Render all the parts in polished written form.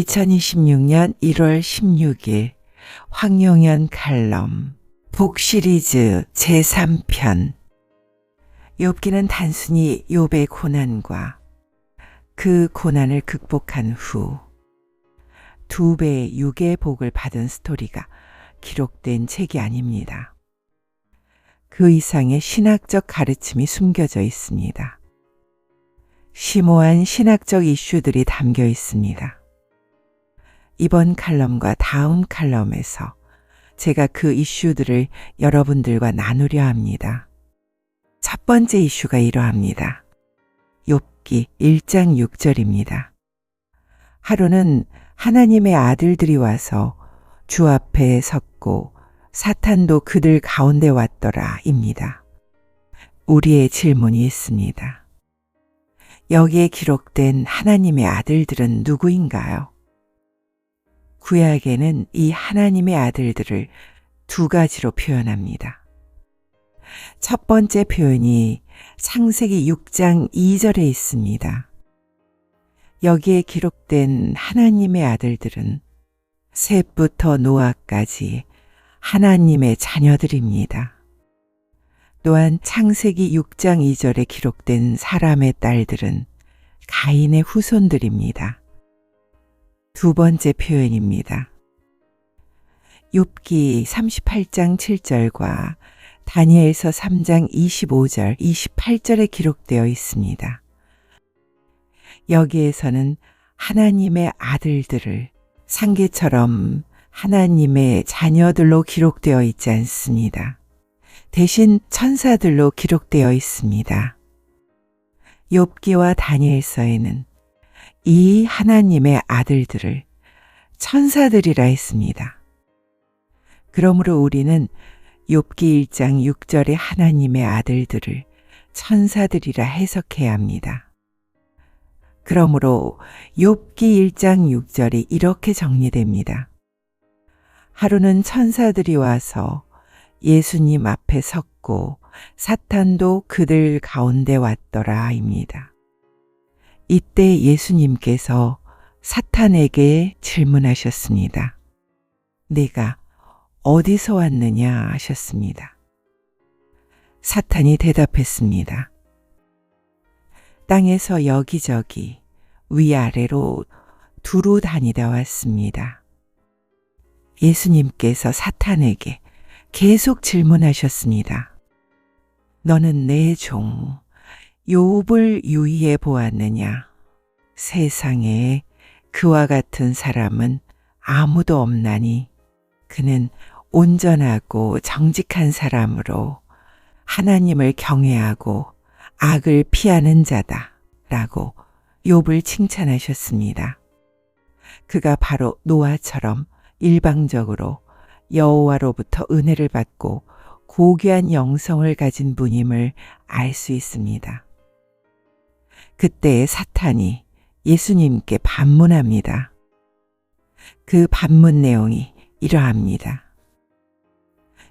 2026년 1월 16일 황용연 칼럼 복 시리즈 제3편. 욥기는 단순히 욥의 고난과 그 고난을 극복한 후 2배의 육의 복을 받은 스토리가 기록된 책이 아닙니다. 그 이상의 신학적 가르침이 숨겨져 있습니다. 심오한 신학적 이슈들이 담겨 있습니다. 이번 칼럼과 다음 칼럼에서 제가 그 이슈들을 여러분들과 나누려 합니다. 첫 번째 이슈가 이러합니다. 욥기 1장 6절입니다. 하루는 하나님의 아들들이 와서 주 앞에 섰고 사탄도 그들 가운데 왔더라 입니다. 우리의 질문이 있습니다. 여기에 기록된 하나님의 아들들은 누구인가요? 구약에는 이 하나님의 아들들을 두 가지로 표현합니다. 첫 번째 표현이 창세기 6장 2절에 있습니다. 여기에 기록된 하나님의 아들들은 셋부터 노아까지 하나님의 자녀들입니다. 또한 창세기 6장 2절에 기록된 사람의 딸들은 가인의 후손들입니다. 두 번째 표현입니다. 욥기 38장 7절과 다니엘서 3장 25절, 28절에 기록되어 있습니다. 여기에서는 하나님의 아들들을 상계처럼 하나님의 자녀들로 기록되어 있지 않습니다. 대신 천사들로 기록되어 있습니다. 욥기와 다니엘서에는 이 하나님의 아들들을 천사들이라 했습니다. 그러므로 우리는 욥기 1장 6절의 하나님의 아들들을 천사들이라 해석해야 합니다. 그러므로 욥기 1장 6절이 이렇게 정리됩니다. 하루는 천사들이 와서 예수님 앞에 섰고 사탄도 그들 가운데 왔더라 입니다. 이때 예수님께서 사탄에게 질문하셨습니다. 내가 어디서 왔느냐 하셨습니다. 사탄이 대답했습니다. 땅에서 여기저기 위아래로 두루 다니다 왔습니다. 예수님께서 사탄에게 계속 질문하셨습니다. 너는 내 종 욥을 유의해 보았느냐? 세상에 그와 같은 사람은 아무도 없나니 그는 온전하고 정직한 사람으로 하나님을 경외하고 악을 피하는 자다 라고 욥을 칭찬하셨습니다. 그가 바로 노아처럼 일방적으로 여호와로부터 은혜를 받고 고귀한 영성을 가진 분임을 알 수 있습니다. 그때 사탄이 예수님께 반문합니다. 그 반문 내용이 이러합니다.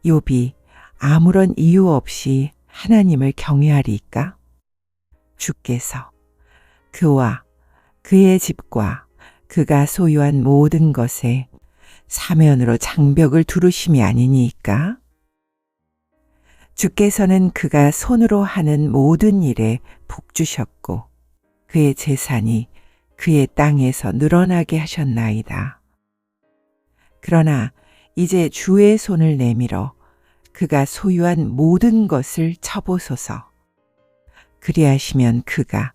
욥이 아무런 이유 없이 하나님을 경외하리까? 주께서 그와 그의 집과 그가 소유한 모든 것에 사면으로 장벽을 두르심이 아니니까? 주께서는 그가 손으로 하는 모든 일에 복 주셨고 그의 재산이 그의 땅에서 늘어나게 하셨나이다. 그러나 이제 주의 손을 내밀어 그가 소유한 모든 것을 쳐보소서. 그리하시면 그가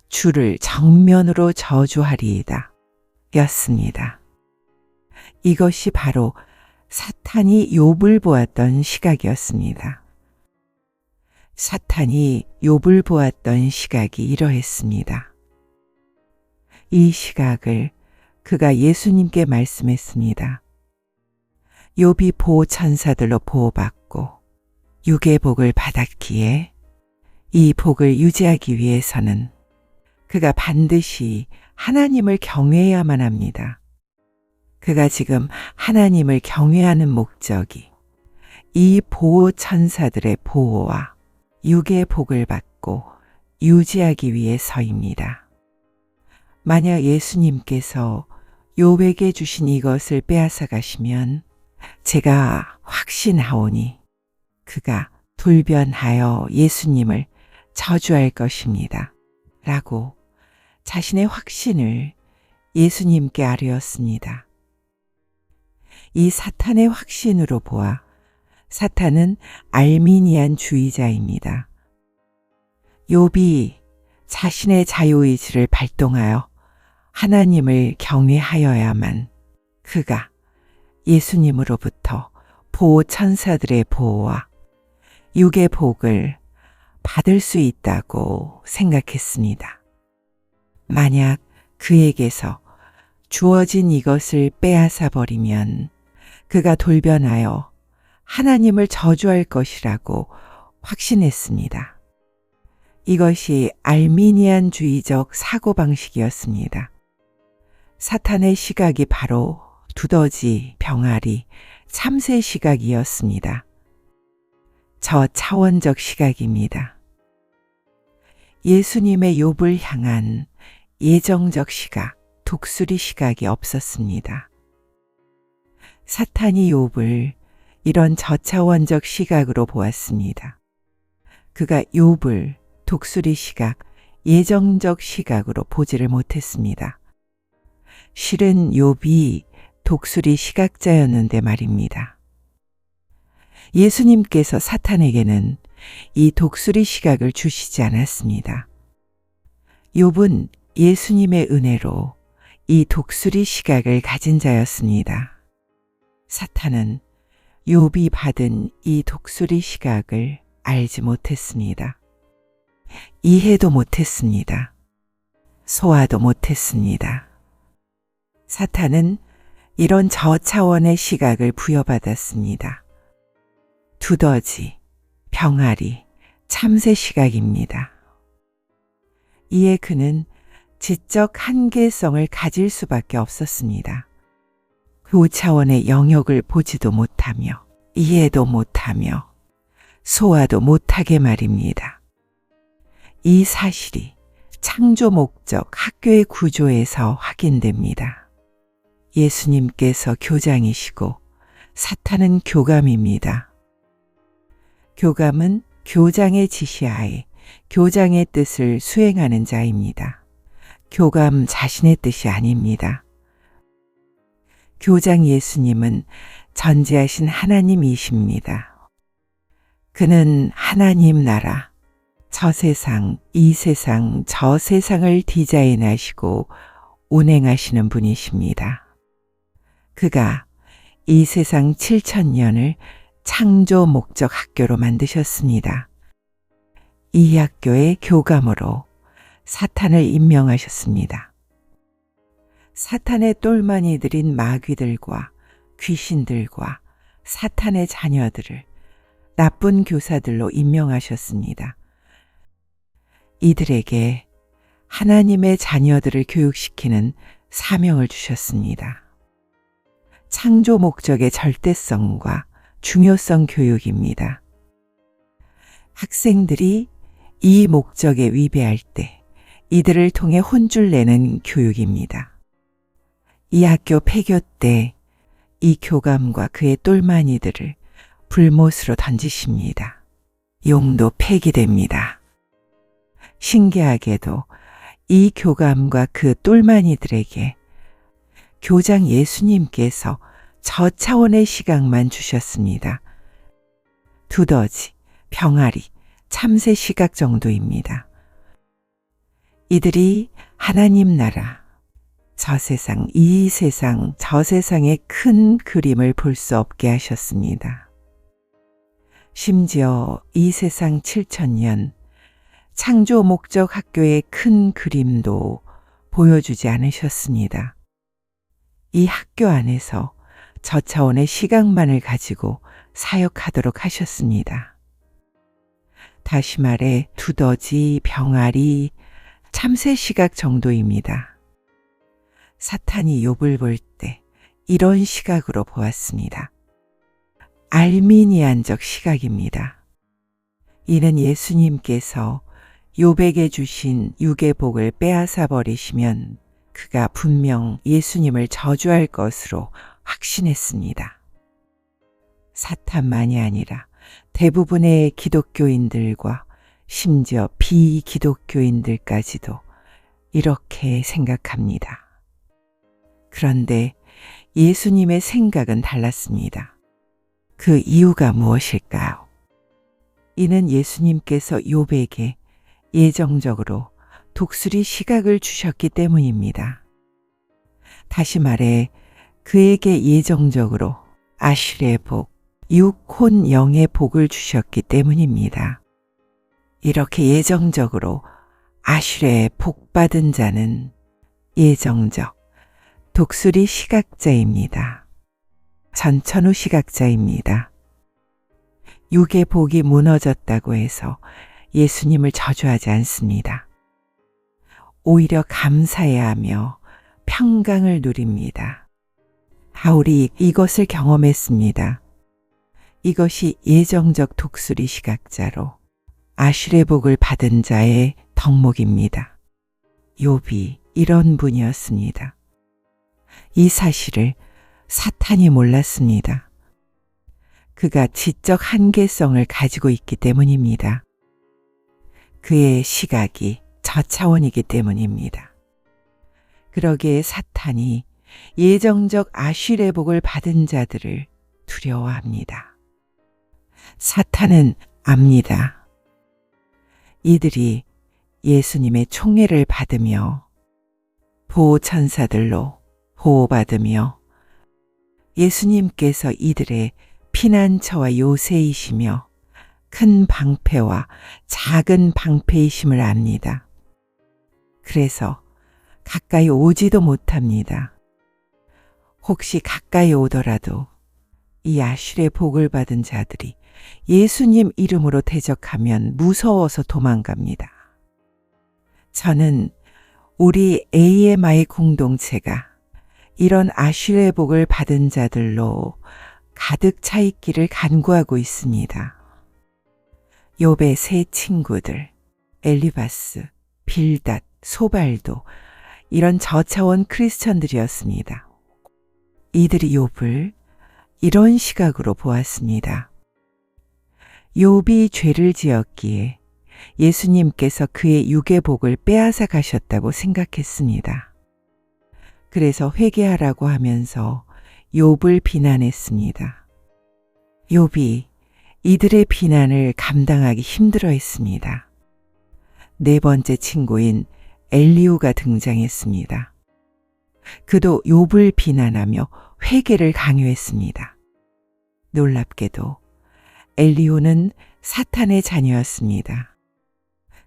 주를 정면으로 저주하리이다. 였습니다. 이것이 바로 사탄이 욥을 보았던 시각이었습니다. 사탄이 욥을 보았던 시각이 이러했습니다. 이 시각을 그가 예수님께 말씀했습니다. 욥이 보호천사들로 보호받고 육의 복을 받았기에 이 복을 유지하기 위해서는 그가 반드시 하나님을 경외해야만 합니다. 그가 지금 하나님을 경외하는 목적이 이 보호천사들의 보호와 육의 복을 받고 유지하기 위해서입니다. 만약 예수님께서 욥에게 주신 이것을 빼앗아 가시면 제가 확신하오니 그가 돌변하여 예수님을 저주할 것입니다. 라고 자신의 확신을 예수님께 아뢰었습니다. 이 사탄의 확신으로 보아 사탄은 알미니안주의자입니다. 욥이 자신의 자유의지를 발동하여 하나님을 경외하여야만 그가 예수님으로부터 보호 천사들의 보호와 육의 복을 받을 수 있다고 생각했습니다. 만약 그에게서 주어진 이것을 빼앗아 버리면 그가 돌변하여 하나님을 저주할 것이라고 확신했습니다. 이것이 알미니안주의적 사고방식이었습니다. 사탄의 시각이 바로 두더지, 병아리, 참새 시각이었습니다. 저차원적 시각입니다. 예수님의 욥을 향한 예정적 시각, 독수리 시각이 없었습니다. 사탄이 욥을 이런 저차원적 시각으로 보았습니다. 그가 욥을 독수리 시각, 예정적 시각으로 보지를 못했습니다. 실은 욥이 독수리 시각자였는데 말입니다. 예수님께서 사탄에게는 이 독수리 시각을 주시지 않았습니다. 욥은 예수님의 은혜로 이 독수리 시각을 가진 자였습니다. 사탄은 욥이 받은 이 독수리 시각을 알지 못했습니다. 이해도 못했습니다. 소화도 못했습니다. 사탄은 이런 저차원의 시각을 부여받았습니다. 두더지, 병아리, 참새 시각입니다. 이에 그는 지적 한계성을 가질 수밖에 없었습니다. 고차원의 영역을 보지도 못하며 이해도 못하며 소화도 못하게 말입니다. 이 사실이 창조 목적 학교의 구조에서 확인됩니다. 예수님께서 교장이시고 사탄은 교감입니다. 교감은 교장의 지시하에 교장의 뜻을 수행하는 자입니다. 교감 자신의 뜻이 아닙니다. 교장 예수님은 전지하신 하나님이십니다. 그는 하나님 나라, 저 세상, 이 세상, 저 세상을 디자인하시고 운행하시는 분이십니다. 그가 이 세상 7,000년을 창조 목적 학교로 만드셨습니다. 이 학교의 교감으로 사탄을 임명하셨습니다. 사탄의 똘마니들인 마귀들과 귀신들과 사탄의 자녀들을 나쁜 교사들로 임명하셨습니다. 이들에게 하나님의 자녀들을 교육시키는 사명을 주셨습니다. 창조 목적의 절대성과 중요성 교육입니다. 학생들이 이 목적에 위배할 때 이들을 통해 혼쭐 내는 교육입니다. 이 학교 폐교 때 이 교감과 그의 똘마니들을 불못으로 던지십니다. 용도 폐기됩니다. 신기하게도 이 교감과 그 똘마니들에게 교장 예수님께서 저차원의 시각만 주셨습니다. 두더지, 병아리, 참새 시각 정도입니다. 이들이 하나님 나라, 저 세상, 이 세상, 저 세상의 큰 그림을 볼 수 없게 하셨습니다. 심지어 이 세상 7,000년 창조 목적 학교의 큰 그림도 보여주지 않으셨습니다. 이 학교 안에서 저차원의 시각만을 가지고 사역하도록 하셨습니다. 다시 말해 두더지, 병아리, 참새 시각 정도입니다. 사탄이 욥을 볼 때 이런 시각으로 보았습니다. 알미니안적 시각입니다. 이는 예수님께서 욥에게 주신 육의 복을 빼앗아 버리시면 그가 분명 예수님을 저주할 것으로 확신했습니다. 사탄만이 아니라 대부분의 기독교인들과 심지어 비기독교인들까지도 이렇게 생각합니다. 그런데 예수님의 생각은 달랐습니다. 그 이유가 무엇일까요? 이는 예수님께서 욥에게 예정적으로 독수리 시각을 주셨기 때문입니다. 다시 말해 그에게 예정적으로 아실의 복, 육혼 영의 복을 주셨기 때문입니다. 이렇게 예정적으로 아실의 복 받은 자는 예정적 독수리 시각자입니다. 전천후 시각자입니다. 육의 복이 무너졌다고 해서 예수님을 저주하지 않습니다. 오히려 감사해야 하며 평강을 누립니다. 바울이 이것을 경험했습니다. 이것이 예정적 독수리 시각자로 아실의 복을 받은 자의 덕목입니다. 욥이 이런 분이었습니다. 이 사실을 사탄이 몰랐습니다. 그가 지적 한계성을 가지고 있기 때문입니다. 그의 시각이 저차원이기 때문입니다. 그러기에 사탄이 예정적 아실의 복을 받은 자들을 두려워합니다. 사탄은 압니다. 이들이 예수님의 총애를 받으며 보호천사들로 보호받으며 예수님께서 이들의 피난처와 요새이시며 큰 방패와 작은 방패이심을 압니다. 그래서 가까이 오지도 못합니다. 혹시 가까이 오더라도 이 아실의 복을 받은 자들이 예수님 이름으로 대적하면 무서워서 도망갑니다. 저는 우리 AMI 공동체가 이런 아실의 복을 받은 자들로 가득 차 있기를 간구하고 있습니다. 욥의 세 친구들 엘리바스, 빌닷, 소발도 이런 저차원 크리스천들이었습니다. 이들이 욥을 이런 시각으로 보았습니다. 욥이 죄를 지었기에 예수님께서 그의 육의 복을 빼앗아 가셨다고 생각했습니다. 그래서 회개하라고 하면서 욥을 비난했습니다. 욥이 이들의 비난을 감당하기 힘들어했습니다. 네 번째 친구인 엘리후가 등장했습니다. 그도 욥을 비난하며 회개를 강요했습니다. 놀랍게도 엘리후는 사탄의 자녀였습니다.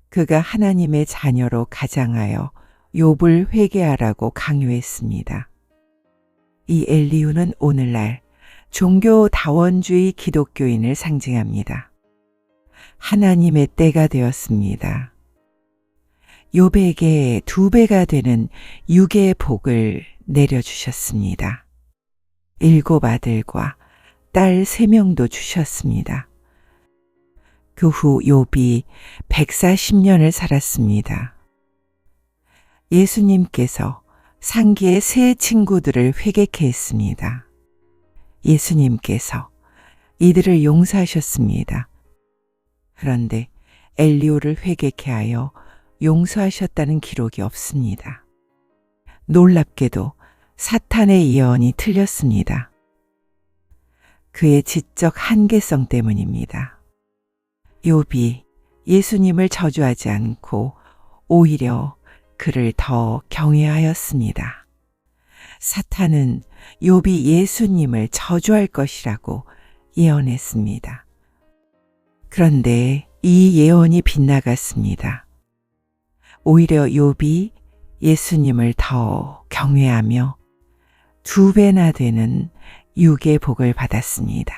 그가 하나님의 자녀로 가장하여 욥을 회개하라고 강요했습니다. 이 엘리후는 오늘날 종교다원주의 기독교인을 상징합니다. 하나님의 때가 되었습니다. 욥에게 2배가 되는 육의 복을 내려주셨습니다. 7 아들과 딸 3명도 주셨습니다. 그 후 욥이 140년을 살았습니다. 예수님께서 상기의 세 친구들을 회개케 했습니다. 예수님께서 이들을 용서하셨습니다. 그런데 엘리후를 회개케 하여 용서하셨다는 기록이 없습니다. 놀랍게도 사탄의 예언이 틀렸습니다. 그의 지적 한계성 때문입니다. 욥이 예수님을 저주하지 않고 오히려 그를 더 경외하였습니다. 사탄은 욥이 예수님을 저주할 것이라고 예언했습니다. 그런데 이 예언이 빗나갔습니다. 오히려 욥이 예수님을 더 경외하며 2배나 되는 육의 복을 받았습니다.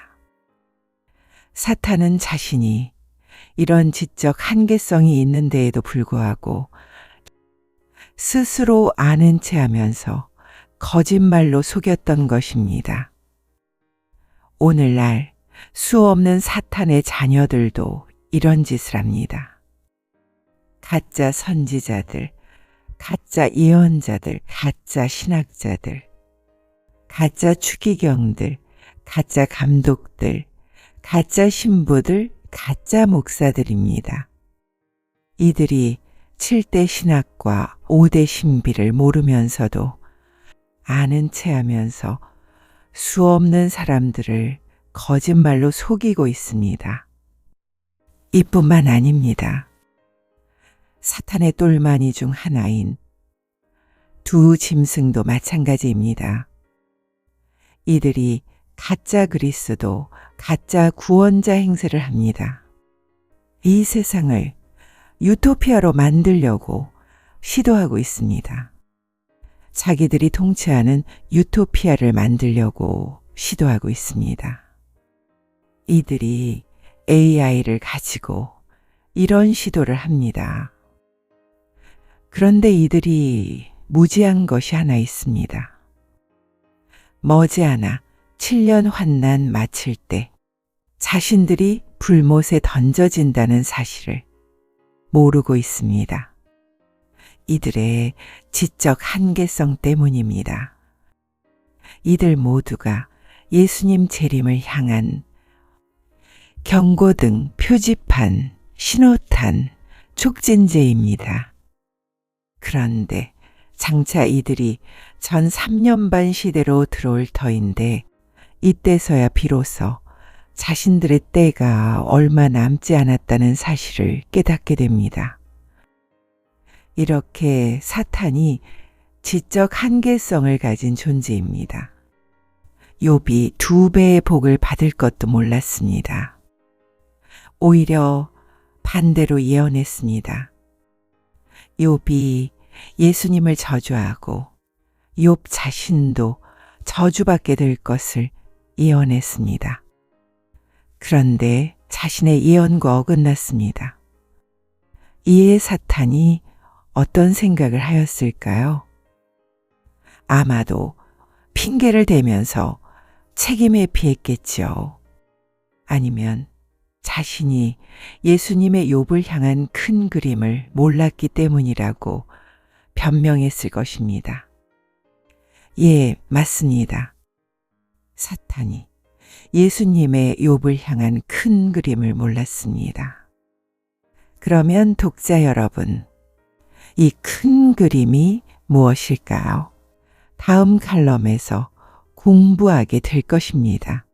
사탄은 자신이 이런 지적 한계성이 있는데에도 불구하고 스스로 아는 체 하면서 거짓말로 속였던 것입니다. 오늘날 수없는 사탄의 자녀들도 이런 짓을 합니다. 가짜 선지자들, 가짜 예언자들, 가짜 신학자들, 가짜 추기경들, 가짜 감독들, 가짜 신부들, 가짜 목사들입니다. 이들이 7대 신학과 5대 신비를 모르면서도 아는 체 하면서 수없는 사람들을 거짓말로 속이고 있습니다. 이뿐만 아닙니다. 사탄의 똘마니 중 하나인 두 짐승도 마찬가지입니다. 이들이 가짜 그리스도, 가짜 구원자 행세를 합니다. 이 세상을 유토피아로 만들려고 시도하고 있습니다. 자기들이 통치하는 유토피아를 만들려고 시도하고 있습니다. 이들이 AI를 가지고 이런 시도를 합니다. 그런데 이들이 무지한 것이 하나 있습니다. 머지않아 7년 환난 마칠 때 자신들이 불못에 던져진다는 사실을 모르고 있습니다. 이들의 지적 한계성 때문입니다. 이들 모두가 예수님 재림을 향한 경고등, 표지판, 신호탄, 촉진제입니다. 그런데 장차 이들이 전 3년 반 시대로 들어올 터인데 이때서야 비로소 자신들의 때가 얼마 남지 않았다는 사실을 깨닫게 됩니다. 이렇게 사탄이 지적 한계성을 가진 존재입니다. 욥이 2배의 복을 받을 것도 몰랐습니다. 오히려 반대로 예언했습니다. 욥이 예수님을 저주하고 욥 자신도 저주받게 될 것을 예언했습니다. 그런데 자신의 예언과 어긋났습니다. 이에 사탄이 어떤 생각을 하였을까요? 아마도 핑계를 대면서 책임에 피했겠지요. 아니면 자신이 예수님의 욥을 향한 큰 그림을 몰랐기 때문이라고 변명했을 것입니다. 예, 맞습니다. 사탄이 예수님의 욥을 향한 큰 그림을 몰랐습니다. 그러면 독자 여러분, 이 큰 그림이 무엇일까요? 다음 칼럼에서 공부하게 될 것입니다.